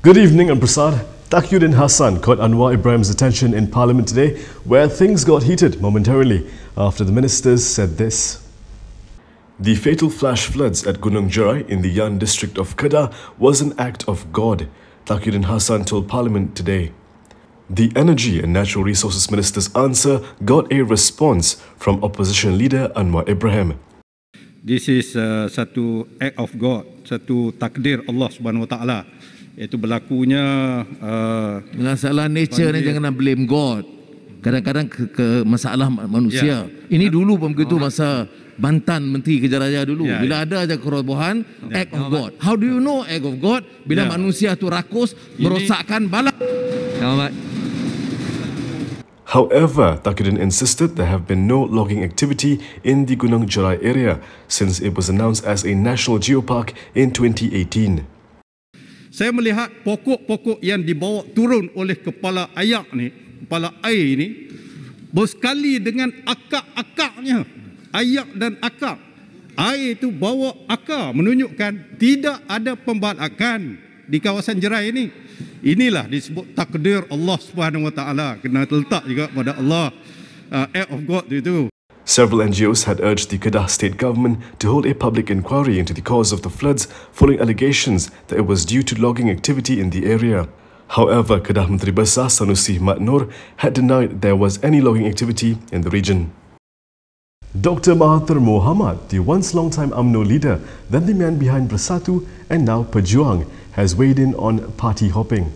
Good evening, and Prasad. Takuyddin Hassan caught Anwar Ibrahim's attention in Parliament today, where things got heated momentarily after the ministers said this. The fatal flash floods at Gunung Jerai in the Yan district of Kedah was an act of God, Takuyddin Hassan told Parliament today. The Energy and Natural Resources Minister's answer got a response from opposition leader Anwar Ibrahim. This is satu act of God, satu takdir Allah Subhanahu Wa Taala. Itu berlakunya masalah nature ni jangan blame God. Kadang-kadang ke masalah manusia. Ini dulu pun begitu masa Bantan Menteri Kerja Raya dulu. Bila ada aja kerobohan, act of God. How do you know act of God? Bila manusia tu rakus, merosakkan bala. However, Takuyddin insisted there have been no logging activity in the Gunung Jerai area since it was announced as a national geopark in 2018. Saya melihat pokok-pokok yang dibawa turun oleh kepala air ni bersekali dengan akar-akarnya, air dan akar. Air itu bawa akar menunjukkan tidak ada pembalakan di kawasan Jerai ini. Inilah disebut takdir Allah Subhanahu Wa Taala, kena terletak juga pada Allah, act of God itu. Several NGOs had urged the Kedah state government to hold a public inquiry into the cause of the floods following allegations that it was due to logging activity in the area. However, Kedah Menteri Besar Sanusi Mat Noor had denied there was any logging activity in the region. Dr. Mahathir Mohamad, the once long-time UMNO leader, then the man behind Bersatu and now Pejuang, has weighed in on party hopping.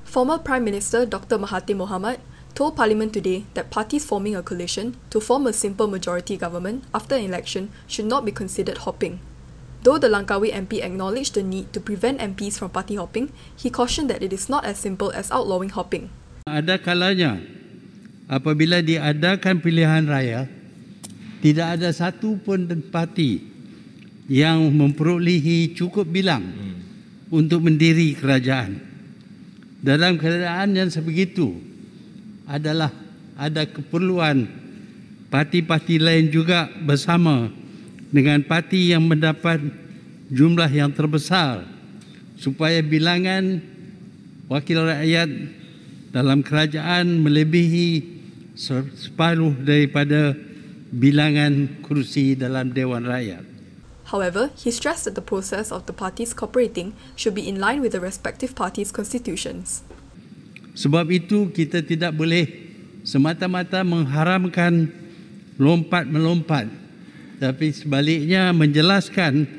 Former Prime Minister Dr. Mahathir Mohamad told Parliament today that parties forming a coalition to form a simple majority government after an election should not be considered hopping. Though the Langkawi MP acknowledged the need to prevent MPs from party hopping, he cautioned that it is not as simple as outlawing hopping. Ada kalanya apabila diadakan pilihan raya, tidak ada satu pun parti yang memperolehi cukup bilang untuk mendiri kerajaan. Dalam keadaan yang sebegitu, adalah ada keperluan parti-parti lain juga bersama dengan parti yang mendapat jumlah yang terbesar supaya bilangan wakil rakyat dalam kerajaan melebihi separuh daripada bilangan kursi dalam Dewan Rakyat. However, he stressed that the process of the parties cooperating should be in line with the respective parties' constitutions. Sebab itu kita tidak boleh semata-mata mengharamkan lompat-melompat, tapi sebaliknya menjelaskan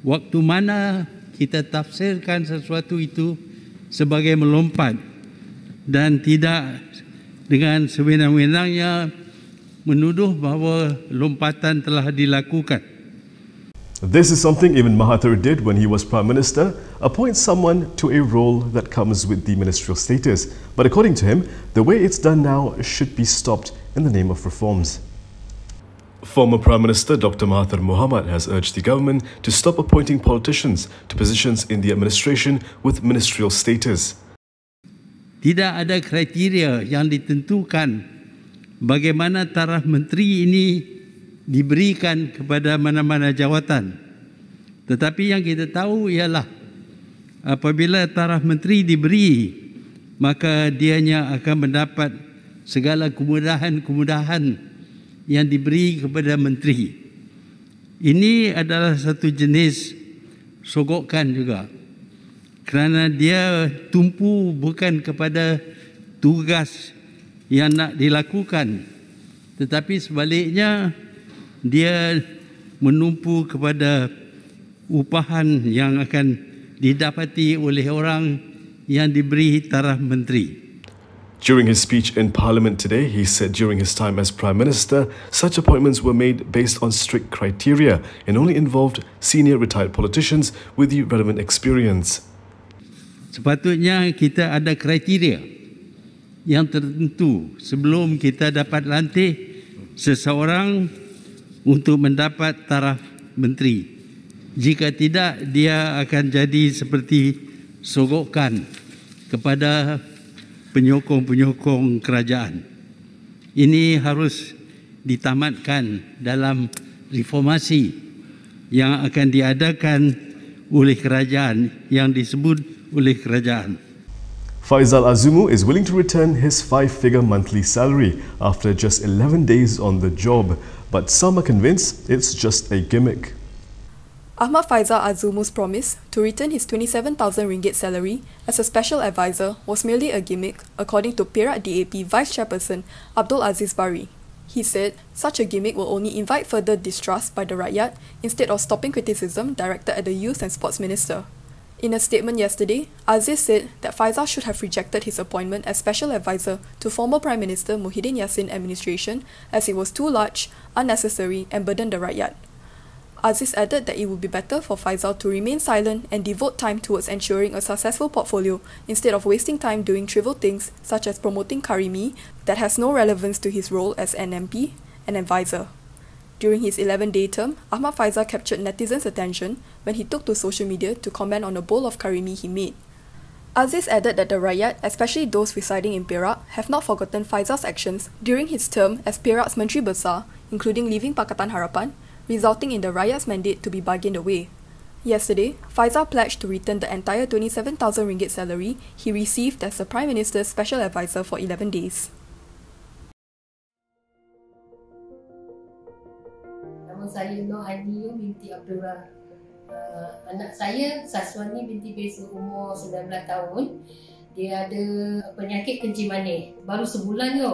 waktu mana kita tafsirkan sesuatu itu sebagai melompat dan tidak dengan sewenang-wenangnya menuduh bahawa lompatan telah dilakukan. This is something even Mahathir did when he was Prime Minister, appoint someone to a role that comes with the ministerial status. But according to him, the way it's done now should be stopped in the name of reforms. Former Prime Minister Dr. Mahathir Mohamad has urged the government to stop appointing politicians to positions in the administration with ministerial status. Tidak ada kriteria yang ditentukan bagaimana taraf menteri ini diberikan kepada mana-mana jawatan. Tetapi yang kita tahu ialah apabila taraf menteri diberi, maka dianya akan mendapat segala kemudahan-kemudahan yang diberi kepada menteri. Ini adalah satu jenis sogokan juga, kerana dia tumpu bukan kepada tugas yang nak dilakukan, tetapi sebaliknya dia menumpu kepada upahan yang akan didapati oleh orang yang diberi taraf menteri. During his speech in Parliament today, he said during his time as Prime Minister, such appointments were made based on strict criteria and only involved senior retired politicians with the relevant experience. Sepatutnya kita ada kriteria yang tertentu sebelum kita dapat lantik seseorang untuk mendapat taraf menteri. Jika tidak, dia akan jadi seperti sogokan kepada penyokong-penyokong kerajaan. Ini harus ditamatkan dalam reformasi yang akan diadakan oleh kerajaan yang disebut oleh kerajaan. Faisal Azumu is willing to return his 5-figure monthly salary after just 11 days on the job, but some are convinced it's just a gimmick. Ahmad Faisal Azumu's promise to return his 27,000 ringgit salary as a special advisor was merely a gimmick, according to Perak DAP Vice Chairperson Abdul Aziz Bari. He said such a gimmick will only invite further distrust by the Rakyat instead of stopping criticism directed at the Youth and Sports Minister. In a statement yesterday, Aziz said that Faisal should have rejected his appointment as special advisor to former Prime Minister Muhyiddin Yassin administration as it was too large, unnecessary and burdened the Rakyat. Aziz added that it would be better for Faisal to remain silent and devote time towards ensuring a successful portfolio instead of wasting time doing trivial things such as promoting Karimi that has no relevance to his role as an MP and advisor. During his 11-day term, Ahmad Faisal captured netizens' attention when he took to social media to comment on a bowl of Karimi he made. Aziz added that the Rakyat, especially those residing in Perak, have not forgotten Faisal's actions during his term as Perak's Menteri Besar, including leaving Pakatan Harapan, resulting in the Rakyat's mandate to be bargained away. Yesterday, Faisal pledged to return the entire 27,000 ringgit salary he received as the Prime Minister's special advisor for 11 days. Saya Nur Hadiyu binti Abdullah. Anak saya Saswani binti Besu umur 19 tahun. Dia ada penyakit kencing manis. Baru sebulan tu.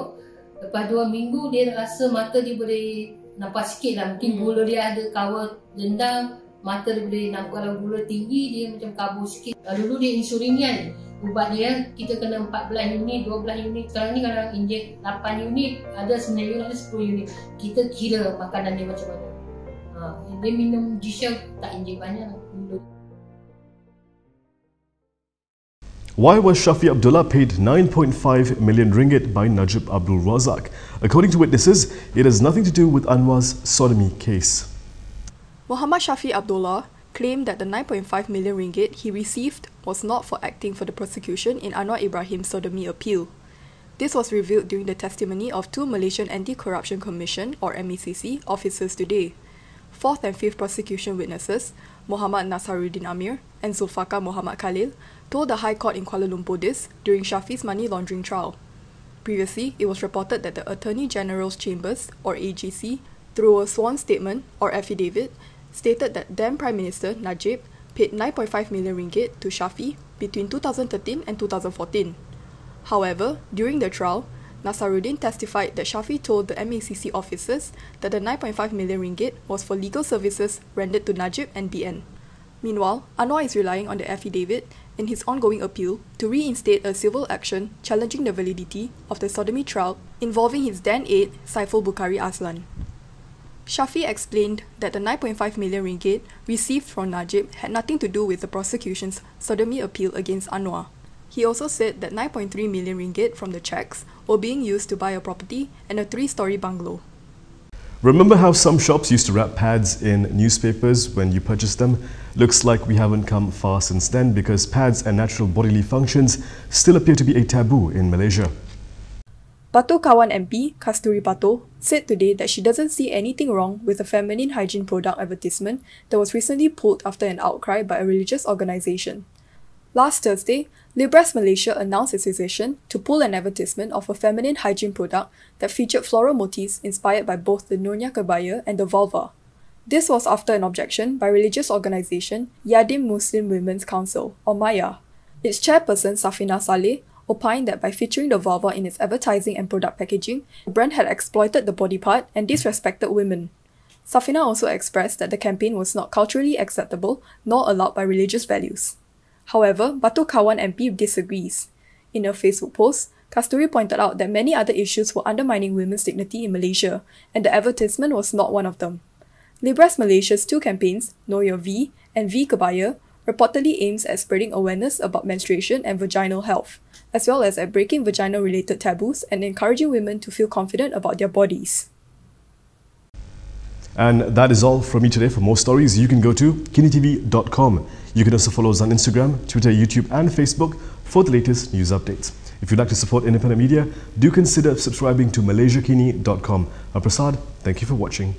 Lepas 2 minggu dia rasa mata dia boleh nampak sikit lah. Mungkin gula dia ada kawal dendam. Mata dia boleh nampak kalau gula tinggi dia macam kabur sikit. Dulu dia insulinian. Ubat dia kita kena 14 unit, 12 unit. Sekarang ni kalau injek 8 unit, ada 9 unit, ada 10 unit. Kita kira makanan dia macam mana. Dia minum G-Shell tak injek banyak. Why was Shafi Abdullah paid 9.5 million ringgit by Najib Abdul Razak? According to witnesses, it has nothing to do with Anwar's sodomy case. Muhammad Shafi Abdullah claimed that the 9.5 million ringgit he received was not for acting for the prosecution in Anwar Ibrahim's sodomy appeal. This was revealed during the testimony of 2 Malaysian Anti-Corruption Commission or MECC officers today. 4th and 5th prosecution witnesses, Muhammad Nasaruddin Amir and Zulfaqar Muhammad Khalil, told the High Court in Kuala Lumpur this during Shafi's money laundering trial. Previously, it was reported that the Attorney General's Chambers, or AGC, through a sworn statement or affidavit, stated that then Prime Minister Najib paid 9.5 million ringgit to Shafi between 2013 and 2014. However, during the trial, Nasaruddin testified that Shafi told the MECC officers that the 9.5 million ringgit was for legal services rendered to Najib and BN. Meanwhile, Anwar is relying on the affidavit in his ongoing appeal to reinstate a civil action challenging the validity of the sodomy trial involving his then aide Saiful Bukhari Aslan. Shafi explained that the 9.5 million ringgit received from Najib had nothing to do with the prosecution's sodomy appeal against Anwar. He also said that 9.3 million ringgit from the checks were being used to buy a property and a 3-story bungalow. Remember how some shops used to wrap pads in newspapers when you purchased them? Looks like we haven't come far since then because pads and natural bodily functions still appear to be a taboo in Malaysia. Batu Kawan MP, Kasturi Pato, said today that she doesn't see anything wrong with a feminine hygiene product advertisement that was recently pulled after an outcry by a religious organisation. Last Thursday, Libras Malaysia announced its decision to pull an advertisement of a feminine hygiene product that featured floral motifs inspired by both the Nurnya Kebaya and the vulva. This was after an objection by religious organisation Yadim Muslim Women's Council, or MAYA. Its chairperson Safina Saleh opined that by featuring the vulva in its advertising and product packaging, the brand had exploited the body part and disrespected women. Safina also expressed that the campaign was not culturally acceptable nor allowed by religious values. However, Batu Kawan MP disagrees. In a Facebook post, Kasturi pointed out that many other issues were undermining women's dignity in Malaysia, and the advertisement was not one of them. Libras Malaysia's 2 campaigns, Know Your V and V Kebaya, reportedly aims at spreading awareness about menstruation and vaginal health, as well as at breaking vaginal-related taboos and encouraging women to feel confident about their bodies. And that is all from me today. For more stories, you can go to KiniTV.com. You can also follow us on Instagram, Twitter, YouTube and Facebook for the latest news updates. If you'd like to support independent media, do consider subscribing to MalaysiaKini.com. I'm Prasad. Thank you for watching.